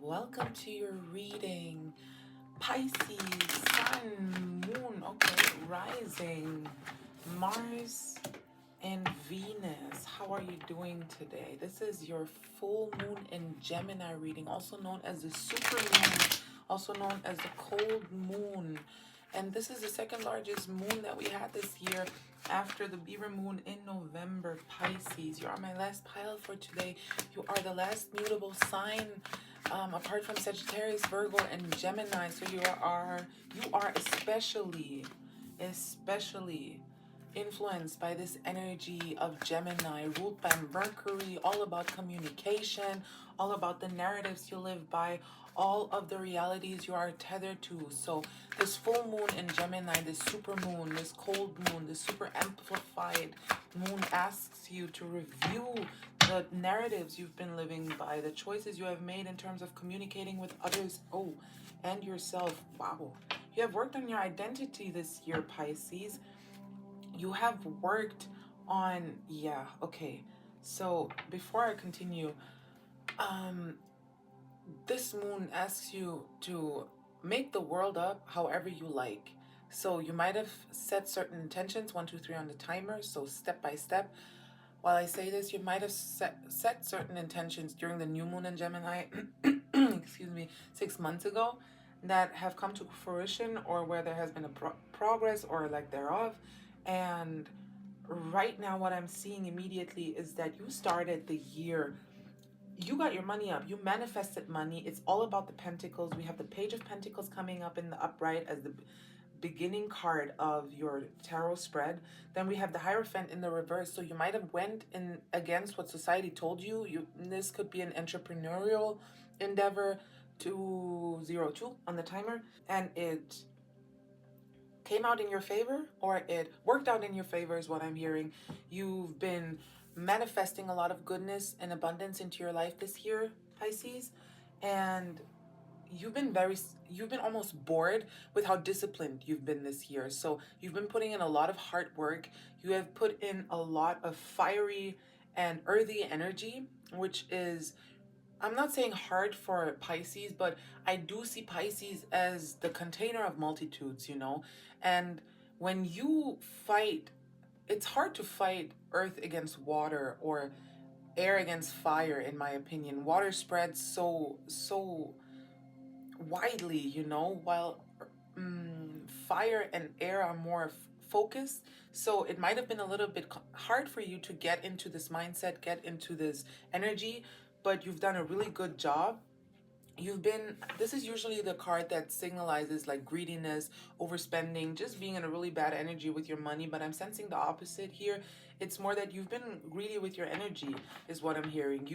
welcome to your reading. Pisces, Sun, Moon, okay, rising, Mars, and Venus. How are you doing today? This is your full moon in Gemini reading, also known as the super moon, also known as the cold moon. And this is the second largest moon that we had this year after the Beaver moon in November. Pisces, you are my last pile for today. You are the last mutable sign apart from Sagittarius, Virgo, and Gemini. So you are especially influenced by this energy of Gemini, ruled by Mercury, all about communication, all about the narratives you live by, all of the realities you are tethered to. So this full moon in Gemini, this super moon, this cold moon, this super amplified moon asks you to review the narratives you've been living by, the choices you have made in terms of communicating with others, and yourself. Wow. You have worked on your identity this year, Pisces. You have worked on, okay. So before I continue, this moon asks you to make the world up however you like. So you might have set certain intentions, 1, 2, 3 on the timer, so step by step. While I say this, you might have set certain intentions during the new moon in Gemini, excuse me, 6 months ago, that have come to fruition, or where there has been a progress or lack thereof. And right now what I'm seeing immediately is that you started the year, you got your money up, you manifested money. It's all about the Pentacles. We have the Page of Pentacles coming up in the upright as the beginning card of your tarot spread. Then we have the Hierophant in the reverse. So you might have went in against what society told you. This could be an entrepreneurial endeavor. 202 on the timer, and it came out in your favor, or it worked out in your favor is what I'm hearing. You've been manifesting a lot of goodness and abundance into your life this year, Pisces, and you've been almost bored with how disciplined you've been this year. So you've been putting in a lot of hard work. You have put in a lot of fiery and earthy energy, which is, I'm not saying hard for Pisces, but I do see Pisces as the container of multitudes, and when you fight, it's hard to fight earth against water or air against fire, in my opinion. Water spreads so widely, while fire and air are more focused. So it might have been a little bit hard for you to get into this mindset, get into this energy, but you've done a really good job. This is usually the card that signalizes like greediness, overspending, just being in a really bad energy with your money. But I'm sensing the opposite here. It's more that you've been greedy with your energy, is what I'm hearing.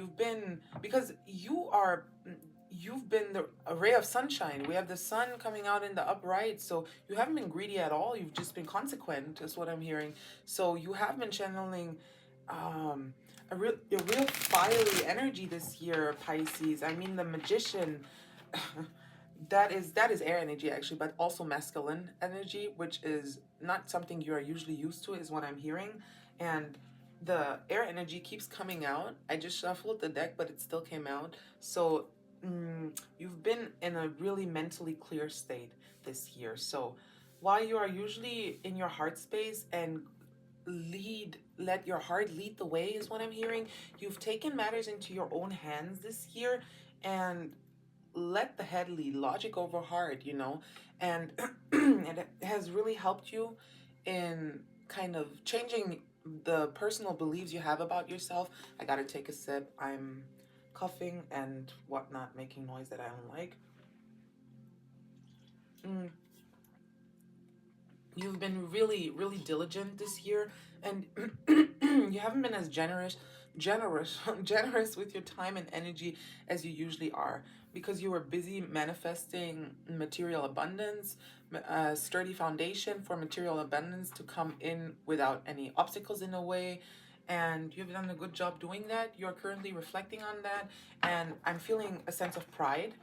Because you've been a ray of sunshine. We have the sun coming out in the upright. So you haven't been greedy at all. You've just been consequent, is what I'm hearing. So you have been channeling a real fiery energy this year, Pisces. I mean, the Magician, that is air energy actually, but also masculine energy, which is not something you are usually used to, is what I'm hearing. And the air energy keeps coming out. I just shuffled the deck, but it still came out. So you've been in a really mentally clear state this year. So while you are usually in your heart space and let your heart lead the way, is what I'm hearing, you've taken matters into your own hands this year and let the head lead, logic over heart, and it has really helped you in kind of changing the personal beliefs you have about yourself. I gotta take a sip. I'm coughing and whatnot, making noise that I don't like. You've been really, really diligent this year, and you haven't been as generous with your time and energy as you usually are, because you were busy manifesting material abundance, a sturdy foundation for material abundance to come in without any obstacles in the way. And you've done a good job doing that. You're currently reflecting on that, and I'm feeling a sense of pride.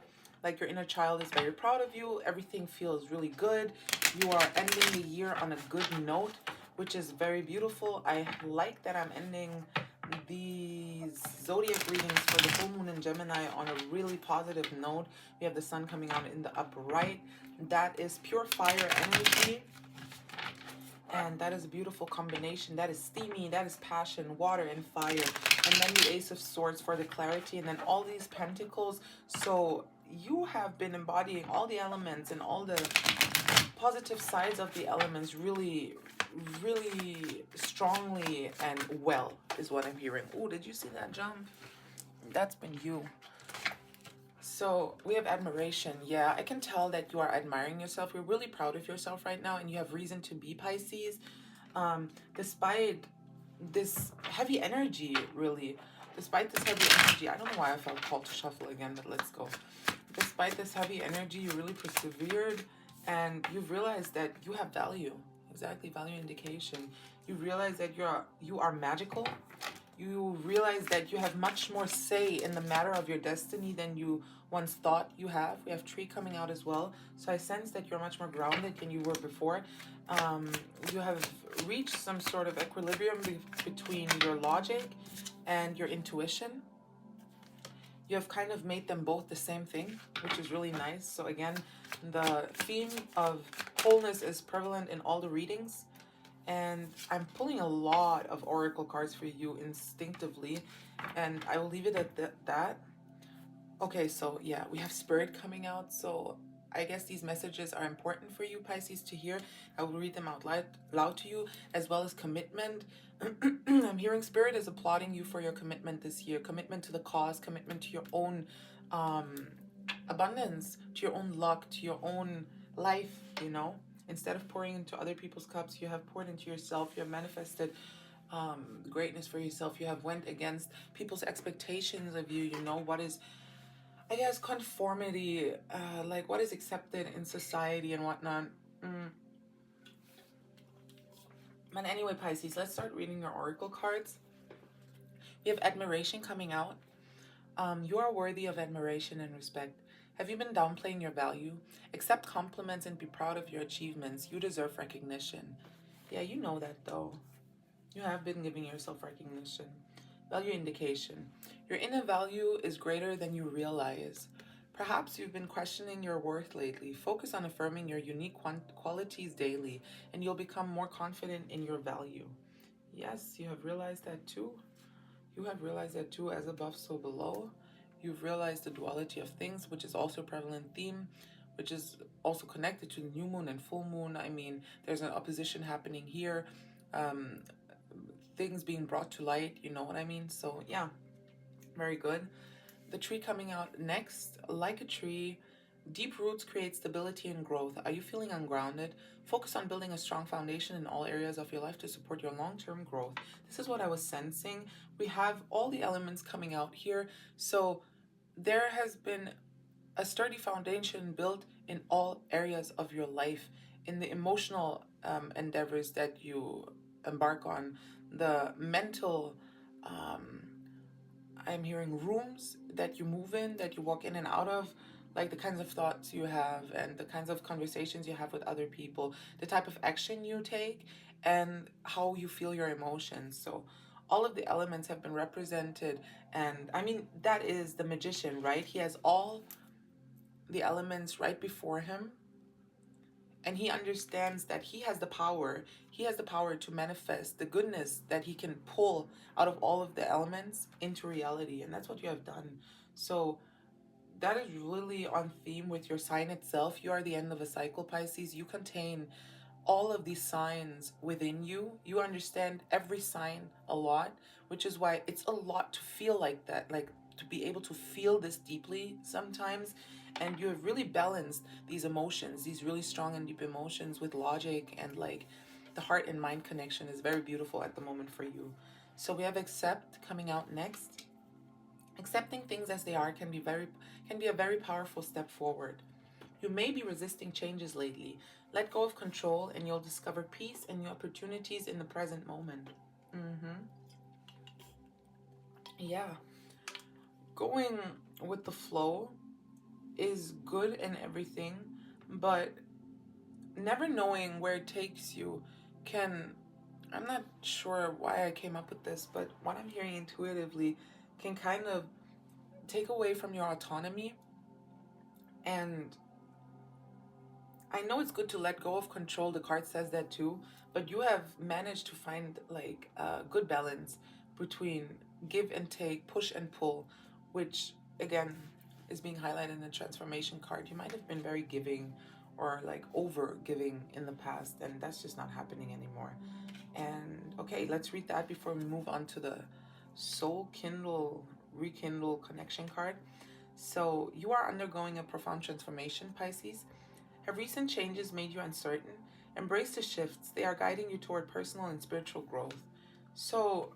Like your inner child is very proud of you. Everything feels really good. You are ending the year on a good note, which is very beautiful. I like that I'm ending these zodiac readings for the full moon in Gemini on a really positive note. We have the sun coming out in the upper right. That is pure fire energy. And that is a beautiful combination. That is steamy, that is passion, water and fire. And then the Ace of Swords for the clarity. And then all these pentacles. So you have been embodying all the elements and all the positive sides of the elements really, really strongly and well is what I'm hearing. Oh, did you see that jump? That's been you. So we have admiration. Yeah, I can tell that you are admiring yourself. You're really proud of yourself right now, and you have reason to be, Pisces. Despite this heavy energy, really. Despite this heavy energy, I don't know why I felt called to shuffle again, but let's go. Despite this heavy energy, you really persevered, and you've realized that you have value. Exactly, value indication. You realize that you are magical. You realize that you have much more say in the matter of your destiny than you once thought you have. We have tree coming out as well. So I sense that you're much more grounded than you were before. You have reached some sort of equilibrium between your logic and your intuition. You have kind of made them both the same thing, which is really nice. So again, the theme of wholeness is prevalent in all the readings. And I'm pulling a lot of oracle cards for you instinctively, and I will leave it at that. Okay, so yeah, we have spirit coming out, so I guess these messages are important for you, Pisces, to hear. I will read them out loud to you, as well as commitment. I'm hearing spirit is applauding you for your commitment this year. Commitment to the cause, commitment to your own abundance, to your own luck, to your own life, you know. Instead of pouring into other people's cups, you have poured into yourself. You have manifested greatness for yourself. You have went against people's expectations of you. You know what is, I guess, conformity, like what is accepted in society and whatnot. But anyway, Pisces, let's start reading your oracle cards. We have admiration coming out. You are worthy of admiration and respect. Have you been downplaying your value? Accept compliments and be proud of your achievements. You deserve recognition. Yeah, you know that though. You have been giving yourself recognition. Value indication. Your inner value is greater than you realize. Perhaps you've been questioning your worth lately. Focus on affirming your unique qualities daily, and you'll become more confident in your value. Yes, you have realized that too. You have realized that too, as above, so below. You've realized the duality of things, which is also a prevalent theme, which is also connected to the new moon and full moon. I mean, there's an opposition happening here. Things being brought to light, you know what I mean? So yeah, very good. The tree coming out next. Like a tree, deep roots create stability and growth. Are you feeling ungrounded? Focus on building a strong foundation in all areas of your life to support your long-term growth. This is what I was sensing. We have all the elements coming out here. So there has been a sturdy foundation built in all areas of your life, in the emotional endeavors that you embark on, the mental, I'm hearing rooms that you move in, that you walk in and out of, like the kinds of thoughts you have and the kinds of conversations you have with other people, the type of action you take, and how you feel your emotions. So all of the elements have been represented. And I mean, that is the magician, right? He has all the elements right before him, and he understands that he has the power. He has the power to manifest the goodness that he can pull out of all of the elements into reality, and that's what you have done. So that is really on theme with your sign itself. You are the end of a cycle, Pisces. You contain all of these signs within you. You understand every sign a lot, which is why it's a lot to feel like that, like to be able to feel this deeply sometimes. And you have really balanced these emotions, these really strong and deep emotions, with logic, and like the heart and mind connection is very beautiful at the moment for you. So we have accept coming out next. Accepting things as they are can be a very powerful step forward. You may be resisting changes lately. Let go of control and you'll discover peace and new opportunities in the present moment. Yeah. Going with the flow is good and everything, but never knowing where it takes you can I'm not sure why I came up with this, but what I'm hearing intuitively can kind of take away from your autonomy. And I know it's good to let go of control. The card says that too, but you have managed to find like a good balance between give and take, push and pull, which again is being highlighted in the transformation card. You might have been very giving or like over giving in the past, and that's just not happening anymore. And okay, let's read that before we move on to the soul kindle, rekindle connection card. So you are undergoing a profound transformation, Pisces. Have recent changes made you uncertain? Embrace the shifts. They are guiding you toward personal and spiritual growth. So,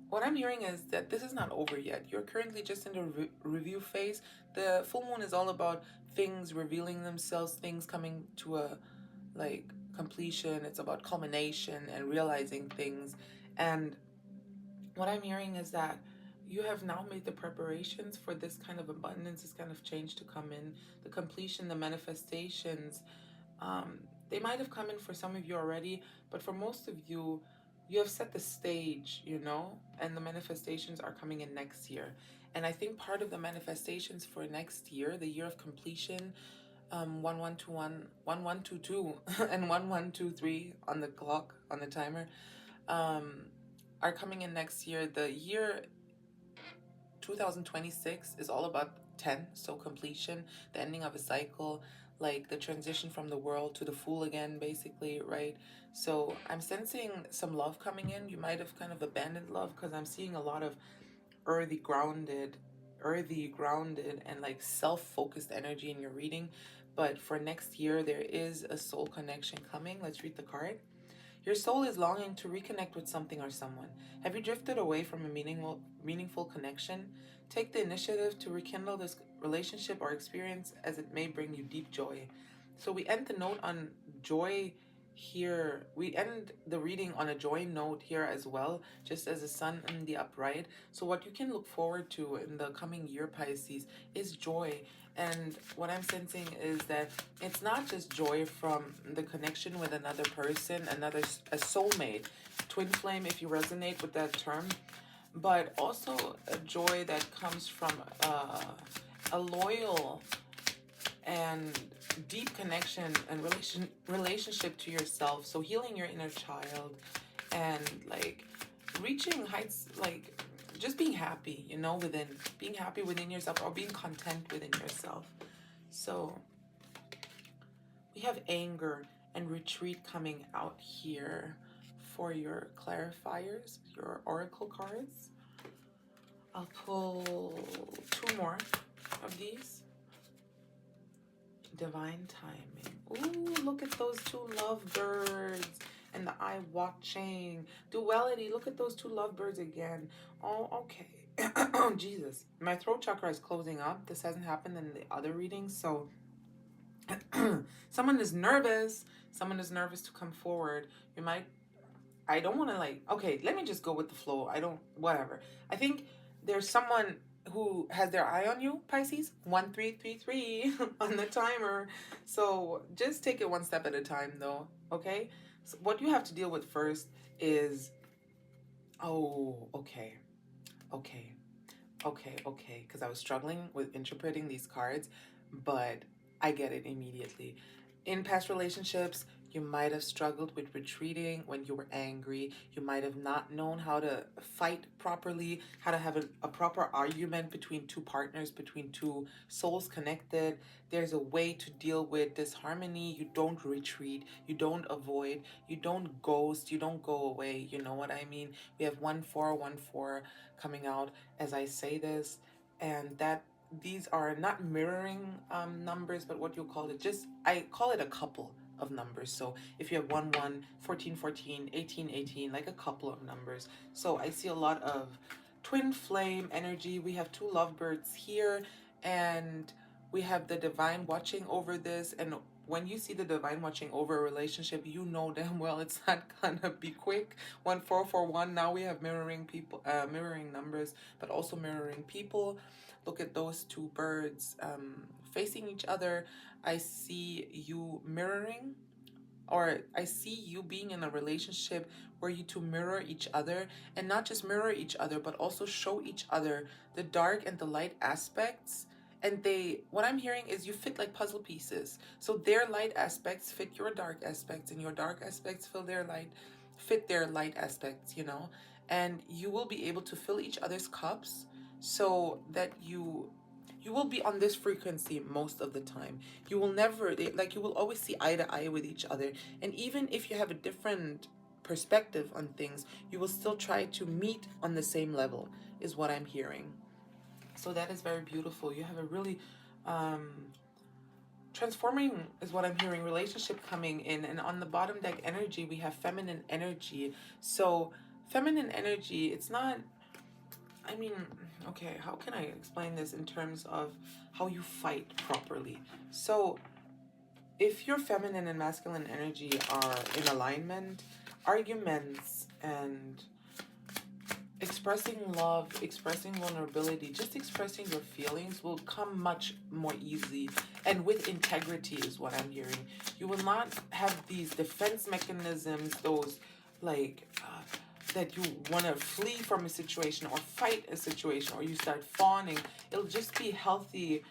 what I'm hearing is that this is not over yet. You're currently just in the review phase. The full moon is all about things revealing themselves, things coming to a like completion. It's about culmination and realizing things. And what I'm hearing is that you have now made the preparations for this kind of abundance, this kind of change to come in. The completion, the manifestations, they might have come in for some of you already, but for most of you, you have set the stage, you know, and the manifestations are coming in next year. And I think part of the manifestations for next year, the year of completion, 1121, 1122, and 1123 on the clock, on the timer, um, are coming in next year. The year 2026 is all about 10, so completion, the ending of a cycle, like the transition from the world to the fool again, basically, right? So I'm sensing some love coming in. You might have kind of abandoned love because I'm seeing a lot of earthy grounded and like self-focused energy in your reading. But for next year there is a soul connection coming. Let's read the card. Your soul is longing to reconnect with something or someone. Have you drifted away from a meaningful connection? Take the initiative to rekindle this relationship or experience, as it may bring you deep joy. So we end the note on joy here. We end the reading on a joy note here as well, just as the sun in the upright. So what you can look forward to in the coming year, Pisces, is joy. And what I'm sensing is that it's not just joy from the connection with another person, a soulmate, twin flame, if you resonate with that term, but also a joy that comes from a loyal and deep connection and relationship to yourself. So healing your inner child and like reaching heights, like just being happy, you know, being happy within yourself or being content within yourself. So we have anger and retreat coming out here for your clarifiers, your oracle cards. I'll pull two more of these. Divine timing. Ooh, look at those two lovebirds and the eye watching. Duality, look at those two lovebirds again. Oh, okay. Oh, Jesus. My throat chakra is closing up. This hasn't happened in the other readings, so someone is nervous. Someone is nervous to come forward. You might, I don't want to like, okay, let me just go with the flow. Whatever. I think there's someone who has their eye on you, Pisces. 1333 on the timer. So just take it one step at a time though, okay? So what you have to deal with first is, oh, okay, because I was struggling with interpreting these cards, but I get it immediately. In past relationships, you might have struggled with retreating when you were angry. You might have not known how to fight properly, how to have a proper argument between two partners, between two souls connected. There's a way to deal with disharmony. You don't retreat, you don't avoid, you don't ghost, you don't go away. You know what I mean? We have 1414 coming out as I say this, and that these are not mirroring numbers, but what you call it, just I call it a couple of numbers. So if you have 1 1, 14 14, 18 18, like a couple of numbers. So I see a lot of twin flame energy. We have two lovebirds here, and we have the divine watching over this. And when you see the divine watching over a relationship, you know damn well it's not gonna be quick. 1441. Now we have mirroring numbers, but also mirroring people. Look at those two birds facing each other. I see you mirroring or I see you being in a relationship where you two mirror each other, and not just mirror each other, but also show each other the dark and the light aspects. And what I'm hearing is you fit like puzzle pieces. So their light aspects fit your dark aspects, and your dark aspects fit their light aspects, you know? And you will be able to fill each other's cups so that you will be on this frequency most of the time. You will never, like, you will always see eye to eye with each other. And even if you have a different perspective on things, you will still try to meet on the same level, is what I'm hearing. So that is very beautiful. You have a really transforming, is what I'm hearing, relationship coming in. And on the bottom deck energy, we have feminine energy. So feminine energy, it's not, I mean, okay, how can I explain this in terms of how you fight properly? So if your feminine and masculine energy are in alignment, arguments and expressing love, expressing vulnerability, just expressing your feelings will come much more easily, and with integrity is what I'm hearing. You will not have these defense mechanisms, those like that you want to flee from a situation or fight a situation, or you start fawning. It'll just be healthy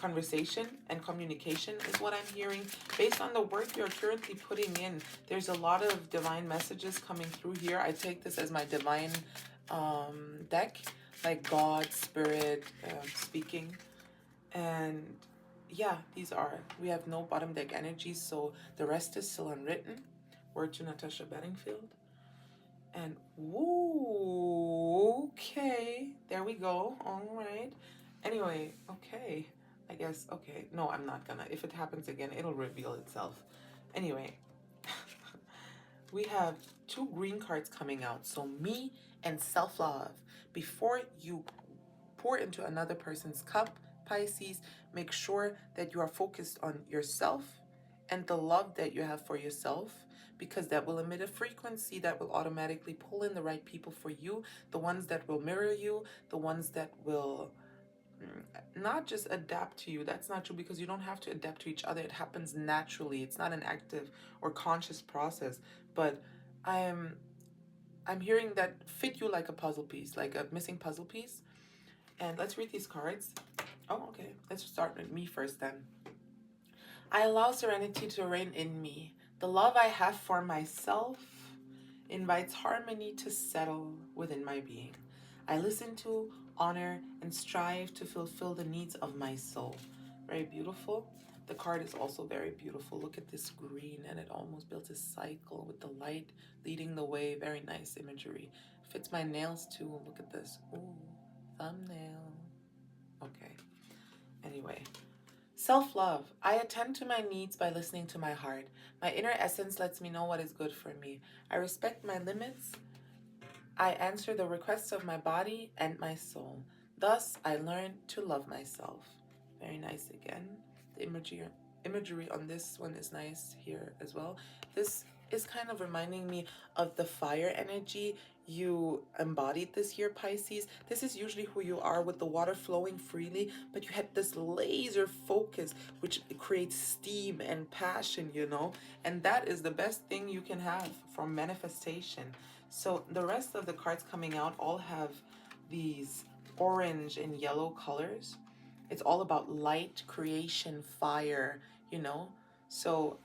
conversation and communication is what I'm hearing. Based on the work you're currently putting in, there's a lot of divine messages coming through here. I take this as my divine deck, like God, Spirit speaking. And yeah, we have no bottom deck energies, so the rest is still unwritten. Word to Natasha Bedingfield. And woo, okay, there we go. All right. Anyway, okay. I guess, okay. No, I'm not gonna. If it happens again, it'll reveal itself. Anyway, we have 2 green cards coming out. So me and self-love. Before you pour into another person's cup, Pisces, make sure that you are focused on yourself and the love that you have for yourself, because that will emit a frequency that will automatically pull in the right people for you, the ones that will mirror you, the ones that will not just adapt to you. That's not true, because you don't have to adapt to each other. It happens naturally. It's not an active or conscious process. But I'm hearing that fit you like a puzzle piece, like a missing puzzle piece. And let's read these cards. Oh, okay. Let's start with me first then. I allow serenity to reign in me. The love I have for myself invites harmony to settle within my being. I listen to, honor, and strive to fulfill the needs of my soul. Very beautiful. The card is also very beautiful. Look at this green, and it almost builds a cycle with the light leading the way. Very nice imagery. Fits my nails too. Look at this. Ooh, thumbnail. Okay. Anyway. Self-love. I attend to my needs by listening to my heart. My inner essence lets me know what is good for me. I respect my limits. I answer the requests of my body and my soul. Thus, I learn to love myself. Very nice again. The imagery on this one is nice here as well. This is kind of reminding me of the fire energy you embodied this year, Pisces. This is usually who you are, with the water flowing freely, but you had this laser focus which creates steam and passion, you know, and that is the best thing you can have from manifestation. So the rest of the cards coming out all have these orange and yellow colors. It's all about light, creation, fire, you know. So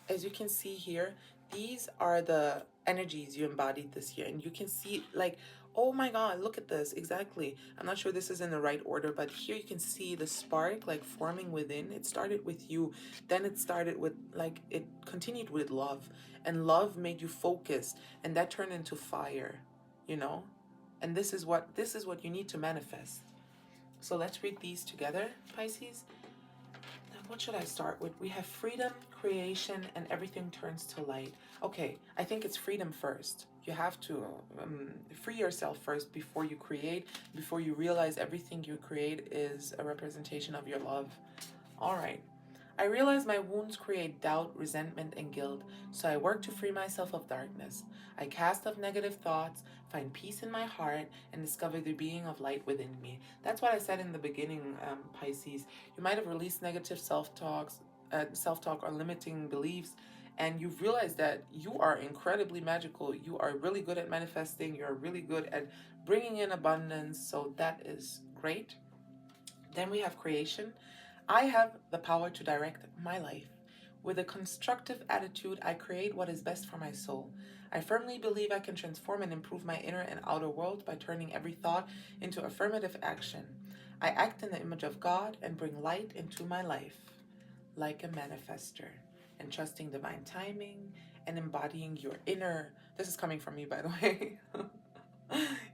as you can see here, these are the energies you embodied this year. And you can see, like, oh my God, look at this. Exactly. I'm not sure this is in the right order, but here you can see the spark like forming within. It started with you. Then it started with, like, it continued with love. And love made you focus. And that turned into fire, you know? And this is what you need to manifest. So let's read these together, Pisces. What should I start with? We have freedom, creation, and everything turns to light. Okay, I think it's freedom first. You have to free yourself first before you create, before you realize everything you create is a representation of your love. All right. I realize my wounds create doubt, resentment, and guilt, so I work to free myself of darkness. I cast off negative thoughts, find peace in my heart, and discover the being of light within me. That's what I said in the beginning, Pisces. You might have released negative self-talks, self-talk or limiting beliefs, and you've realized that you are incredibly magical. You are really good at manifesting. You're really good at bringing in abundance. So that is great. Then we have creation. I have the power to direct my life. With a constructive attitude, I create what is best for my soul. I firmly believe I can transform and improve my inner and outer world by turning every thought into affirmative action. I act in the image of God and bring light into my life like a manifester, and trusting divine timing and embodying your inner, this is coming from me, by the way,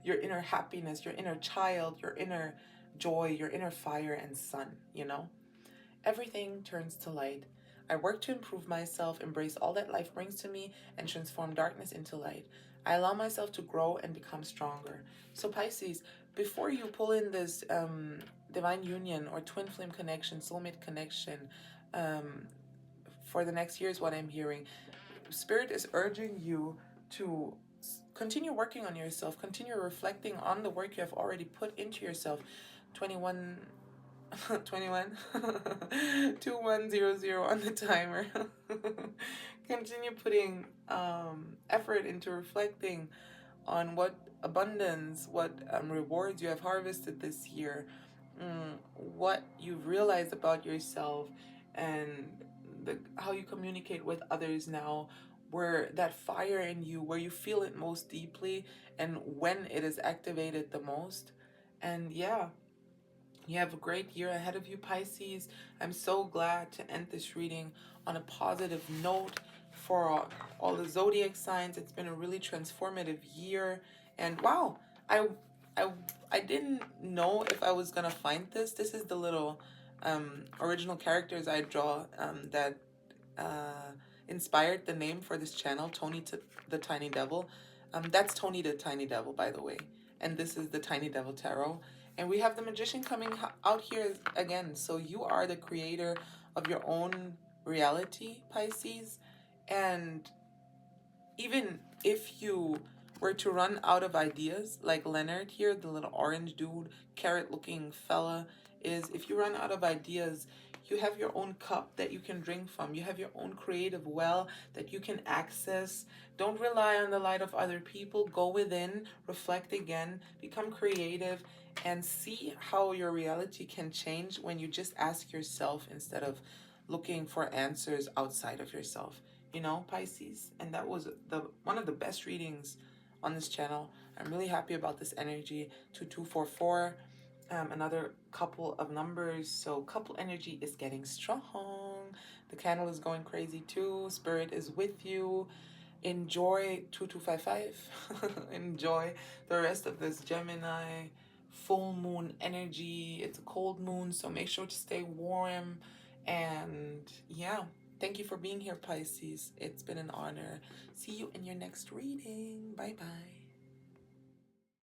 your inner happiness, your inner child, your inner joy, your inner fire and sun, you know? Everything turns to light. I work to improve myself, embrace all that life brings to me, and transform darkness into light. I allow myself to grow and become stronger. So, Pisces, before you pull in this divine union or twin flame connection, soulmate connection, um, for the next year is what I'm hearing. Spirit is urging you to continue working on yourself, continue reflecting on the work you have already put into yourself. 21 21 2100 on the timer. Continue putting effort into reflecting on what abundance, what rewards you have harvested this year, what you've realized about yourself, and how you communicate with others now, where that fire in you, where you feel it most deeply, and when it is activated the most. And yeah, you have a great year ahead of you, Pisces. I'm so glad to end this reading on a positive note for all the zodiac signs. It's been a really transformative year. And wow, I I I didn't know if I was gonna find this. This is the little original characters I draw that inspired the name for this channel, Tony the Tiny Devil. That's Tony the Tiny Devil, by the way. And this is the Tiny Devil Tarot. And we have the Magician coming out here again. So you are the creator of your own reality, Pisces. And even if you were to run out of ideas, like Leonard here, the little orange dude, carrot looking fella, is if you run out of ideas, you have your own cup that you can drink from. You have your own creative well that you can access. Don't rely on the light of other people. Go within, reflect again, become creative, and see how your reality can change when you just ask yourself instead of looking for answers outside of yourself. You know, Pisces. And that was one of the best readings on this channel. I'm really happy about this energy. 2244, another couple of numbers. So couple energy is getting strong. The candle is going crazy too. Spirit is with you. Enjoy 2255. Enjoy the rest of this Gemini full moon energy. It's a cold moon, so make sure to stay warm. And yeah, thank you for being here, Pisces. It's been an honor. See you in your next reading. Bye bye.